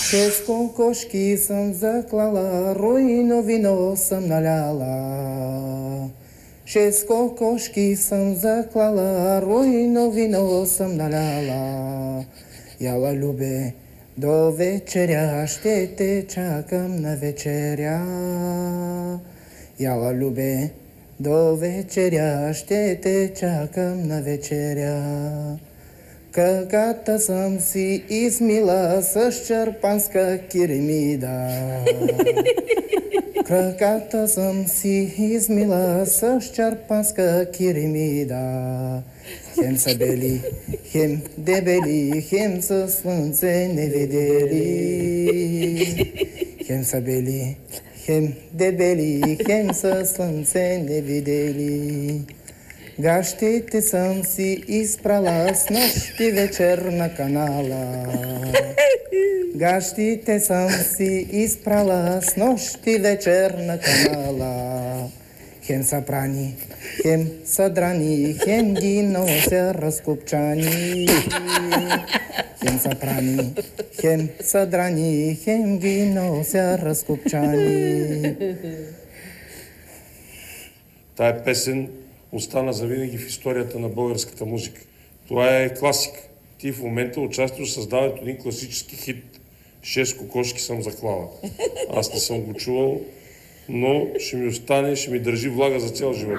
6 кокошки съм заклала, руйно вино съм наляла. 6 кокошки съм заклала, руйно вино съм наляла. Яла, любе, до вечеря ще те чакам на вечеря. Яла, любе, до вечеря ще те чакам на вечеря. Краката съм си измила с черпанска киримида. Краката съм си измила с черпанска киримида. Хем са бели, хем дебели, хем със слънце не видели. Хем са бели, хем дебели, хем със слънце не видели. Гащите съм си изпрала с нощи вечер на канала. Гащите съм си изпрала с нощи вечер на канала. Хем са прани, хем са драни, хем ги нося разкопчани. Хем са прани, хем са драни, хем ги нося разкопчани. Тая песен остана завинаги в историята на българската музика. Това е класика. Ти в момента участваш в създаването един класически хит. 6 кокошки съм заклала. Аз не съм го чувал, но ще ми остане, ще ми държи влага за цял живот.